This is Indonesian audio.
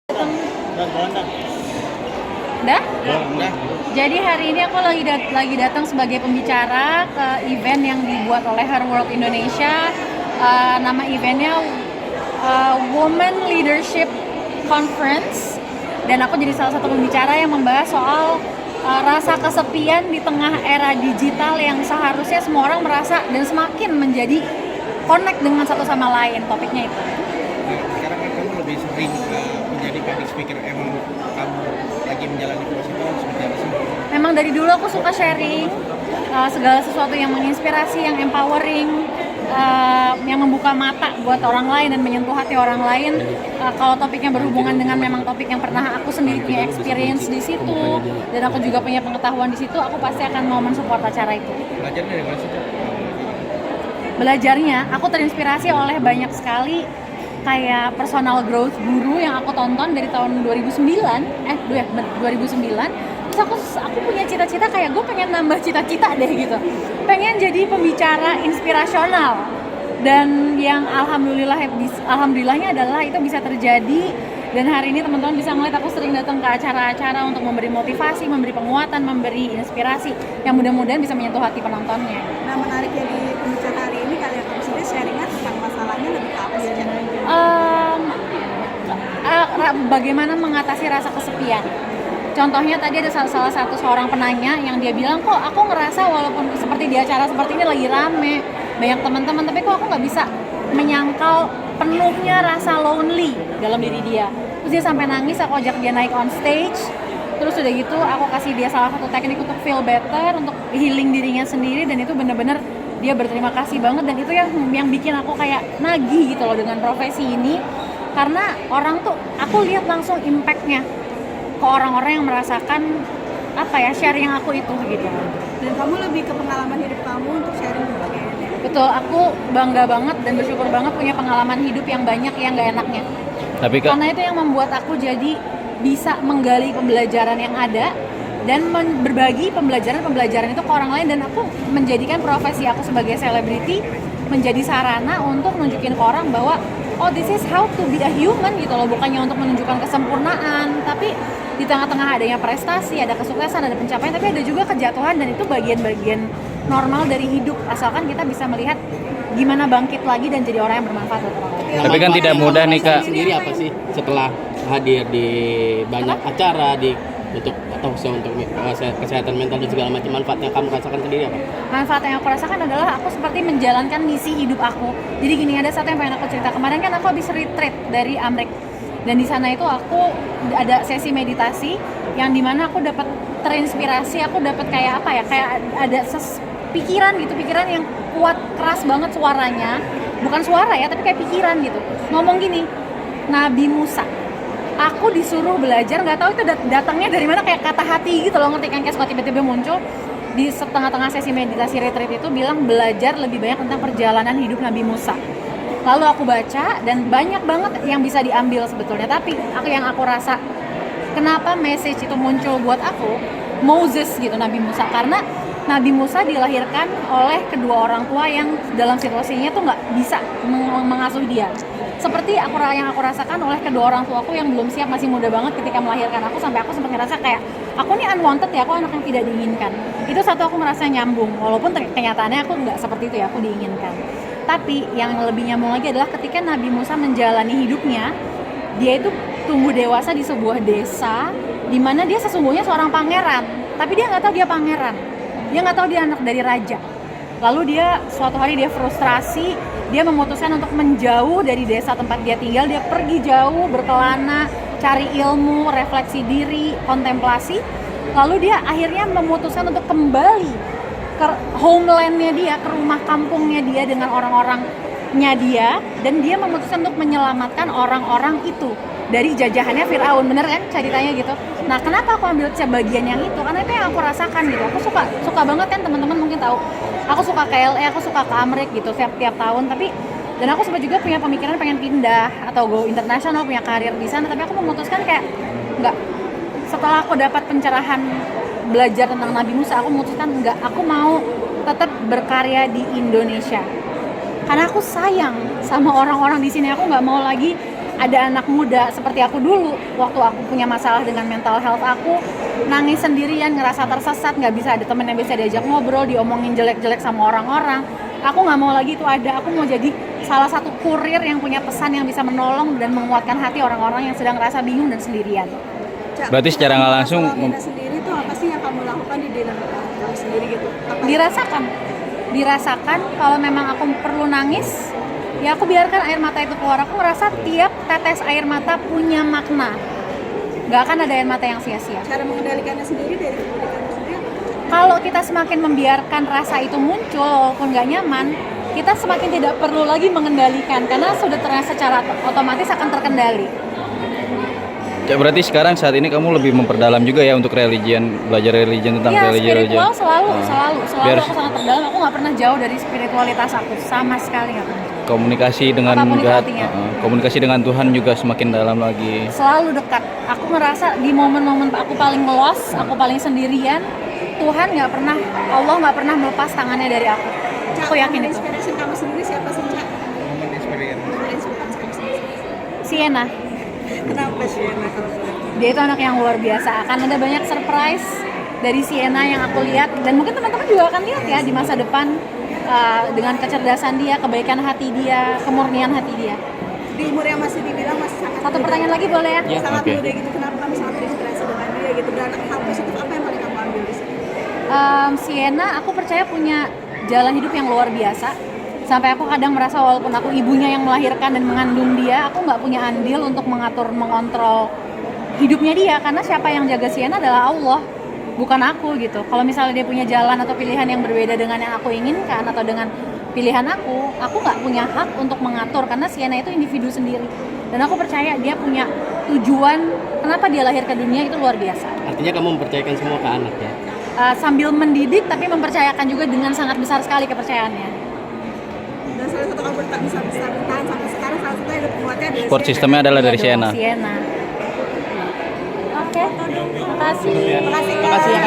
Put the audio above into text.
Udah? Udah. Jadi hari ini aku lagi datang sebagai pembicara ke event yang dibuat oleh Her World Indonesia. Nama eventnya Women Leadership Conference, dan aku jadi salah satu pembicara yang membahas soal rasa kesepian di tengah era digital yang seharusnya semua orang merasa dan semakin menjadi connect dengan satu sama lain. Topiknya itu. Nah, sekarang kan kamu lebih sering menjadi public speaker. Emang kamu lagi menjalani proses itu seperti apa sih? Memang dari dulu aku suka sharing segala sesuatu yang menginspirasi, yang empowering, yang membuka mata buat orang lain dan menyentuh hati orang lain. Kalau topiknya berhubungan dengan memang topik yang pernah aku sendiri punya experience di situ dan aku juga punya pengetahuan di situ, aku pasti akan mau mensupport acara itu. Belajar dari mana sih? Belajarnya, aku terinspirasi oleh banyak sekali kayak personal growth guru yang aku tonton dari tahun 2009. Terus aku punya cita-cita kayak gue pengen nambah cita-cita deh gitu. Pengen jadi pembicara inspirasional. Dan yang alhamdulillahnya adalah itu bisa terjadi, dan hari ini teman-teman bisa ngeliat aku sering datang ke acara-acara untuk memberi motivasi, memberi penguatan, memberi inspirasi yang mudah-mudahan bisa menyentuh hati penontonnya. Nah, menariknya di pembicaraan hari ini kalian sendiri sharingnya tentang masalahnya lebih ke apa sih? Bagaimana mengatasi rasa kesepian. Contohnya tadi ada salah satu seorang penanya yang dia bilang, kok aku ngerasa walaupun seperti di acara seperti ini lagi rame, banyak teman-teman, tapi kok aku nggak bisa menyangkal penuhnya rasa lonely dalam diri dia. Terus dia sampai nangis, aku ajak dia naik on stage. Terus udah gitu aku kasih dia salah satu teknik untuk feel better, untuk healing dirinya sendiri, dan itu bener-bener dia berterima kasih banget. Dan itu yang bikin aku kayak nagih gitu loh dengan profesi ini, karena orang tuh aku lihat langsung impactnya ke orang-orang yang merasakan sharing aku itu gitu. Dan kamu lebih ke pengalaman hidup kamu untuk sharing berbagai. Betul, aku bangga banget dan bersyukur banget punya pengalaman hidup yang banyak yang gak enaknya. Karena itu yang membuat aku jadi bisa menggali pembelajaran yang ada dan berbagi pembelajaran itu ke orang lain, dan aku menjadikan profesi aku sebagai selebriti menjadi sarana untuk nunjukin ke orang bahwa oh, this is how to be a human gitu loh, bukannya untuk menunjukkan kesempurnaan, tapi di tengah-tengah adanya prestasi, ada kesuksesan, ada pencapaian, tapi ada juga kejatuhan, dan itu bagian-bagian normal dari hidup, asalkan kita bisa melihat gimana bangkit lagi dan jadi orang yang bermanfaat buat orang lain. Tapi kan tidak mudah nih Kak. Sendiri apa sih setelah hadir di banyak acara untuk kesehatan mental dan segala macam, manfaat yang kamu rasakan sendiri apa? Manfaat yang aku rasakan adalah aku seperti menjalankan misi hidup aku. Jadi gini, ada satu yang pengen aku cerita. Kemarin kan aku habis retreat dari Amrik, dan di sana itu aku ada sesi meditasi yang dimana aku dapat terinspirasi, aku dapat kayak ada pikiran yang kuat, keras banget suaranya, bukan suara ya, tapi kayak pikiran gitu, ngomong gini, Nabi Musa, aku disuruh belajar, nggak tahu itu datangnya dari mana, kayak kata hati gitu loh, ngerti kan, kayak suka tiba-tiba muncul di setengah-tengah sesi meditasi retreat itu, bilang belajar lebih banyak tentang perjalanan hidup Nabi Musa. Lalu aku baca dan banyak banget yang bisa diambil sebetulnya, tapi yang aku rasa kenapa message itu muncul buat aku, Moses gitu, Nabi Musa, karena Nabi Musa dilahirkan oleh kedua orang tua yang dalam situasinya tuh nggak bisa mengasuh dia. Seperti yang aku rasakan oleh kedua orang tuaku yang belum siap, masih muda banget ketika melahirkan aku, sampai aku sempat ngerasa kayak aku nih unwanted ya, aku anak yang tidak diinginkan. Itu satu, aku merasa nyambung, walaupun kenyataannya aku nggak seperti itu ya, aku diinginkan. Tapi yang lebih nyambung lagi adalah ketika Nabi Musa menjalani hidupnya, dia itu tumbuh dewasa di sebuah desa di mana dia sesungguhnya seorang pangeran, tapi dia nggak tahu dia pangeran, dia nggak tahu dia anak dari raja. Lalu dia suatu hari dia frustrasi, dia memutuskan untuk menjauh dari desa tempat dia tinggal, dia pergi jauh berkelana, cari ilmu, refleksi diri, kontemplasi. Lalu dia akhirnya memutuskan untuk kembali ke homelandnya dia, ke rumah kampungnya dia dengan orang-orangnya dia, dan dia memutuskan untuk menyelamatkan orang-orang itu dari jajahannya Firaun. Bener kan ceritanya gitu. Nah, kenapa aku ambil bagian yang itu? Karena itu yang aku rasakan gitu. Aku suka banget kan, teman-teman mungkin tahu. Aku suka KLE, aku suka ke Amrik gitu tiap tahun, dan aku sempat juga punya pemikiran pengen pindah atau go internasional, punya karir di sana, tapi aku memutuskan kayak enggak. Setelah aku dapat pencerahan belajar tentang Nabi Musa, aku memutuskan enggak, aku mau tetap berkarya di Indonesia. Karena aku sayang sama orang-orang di sini, aku nggak mau lagi ada anak muda seperti aku dulu, waktu aku punya masalah dengan mental health aku, nangis sendirian, ngerasa tersesat, nggak bisa ada temen yang bisa diajak ngobrol, diomongin jelek-jelek sama orang-orang. Aku nggak mau lagi itu ada, aku mau jadi salah satu kurir yang punya pesan yang bisa menolong dan menguatkan hati orang-orang yang sedang ngerasa bingung dan sendirian. Cak, Berarti secara nggak langsung masalah Mina sendiri tuh apa sih yang kamu lakukan di dalam kamu sendiri gitu? Dirasakan kalau memang aku perlu nangis, ya aku biarkan air mata itu keluar. Aku ngerasa tiap tetes air mata punya makna, nggak akan ada air mata yang sia-sia. Cara mengendalikannya sendiri dari diri kamu sendiri apa? Kalau kita semakin membiarkan rasa itu muncul walaupun nggak nyaman, kita semakin tidak perlu lagi mengendalikan karena sudah terasa secara otomatis akan terkendali. Ya, berarti sekarang saat ini kamu lebih memperdalam juga ya untuk belajar religion tentang Iya, religion. spiritual selalu Biar aku sangat terdalam. Aku nggak pernah jauh dari spiritualitas aku, sama sekali nggak pernah. komunikasi dengan Apapun itu God, artinya. komunikasi dengan Tuhan juga semakin dalam lagi. Selalu dekat. Aku ngerasa di momen-momen aku paling melos, aku paling sendirian, Tuhan nggak pernah, Allah nggak pernah melepas tangannya dari aku. Cak, Aku yakin momen itu. inspirasi kamu sendiri siapa sih, Cak? Momen experience. Momen inspirasi kamu sendiri. Sienna, Kenapa Sienna kalau gitu? dia itu anak yang luar biasa. Akan ada banyak surprise dari Sienna yang aku lihat dan mungkin teman-teman juga akan lihat ya di masa depan dengan kecerdasan dia, kebaikan hati dia, kemurnian hati dia. Di umur yang masih dibilang masih sangat Satu muda. pertanyaan lagi boleh ya? Ya. Sangat Oke. muda gitu, kenapa kamu sangat terinspirasi dengan dia gitu? Dan hal positif apa yang paling kamu ambil di sini? Sienna, aku percaya punya jalan hidup yang luar biasa. Sampai aku kadang merasa walaupun aku ibunya yang melahirkan dan mengandung dia, aku nggak punya andil untuk mengatur, mengontrol hidupnya dia. Karena siapa yang jaga Sienna adalah Allah, bukan aku gitu. Kalau misalnya dia punya jalan atau pilihan yang berbeda dengan yang aku inginkan atau dengan pilihan aku nggak punya hak untuk mengatur. Karena Sienna itu individu sendiri. Dan aku percaya dia punya tujuan kenapa dia lahir ke dunia itu luar biasa. Artinya kamu mempercayakan semua ke anak ya? Sambil mendidik tapi mempercayakan juga dengan sangat besar sekali kepercayaannya. Dan salah satu kamu tak bisa bertahan sampai sekarang, salah satu hidup kuatnya adalah Support Sienna. sistemnya adalah dari Iya dong, Sienna. Sienna. Oke, makasih. Terima kasih, Kak. Makasih ya, Kak.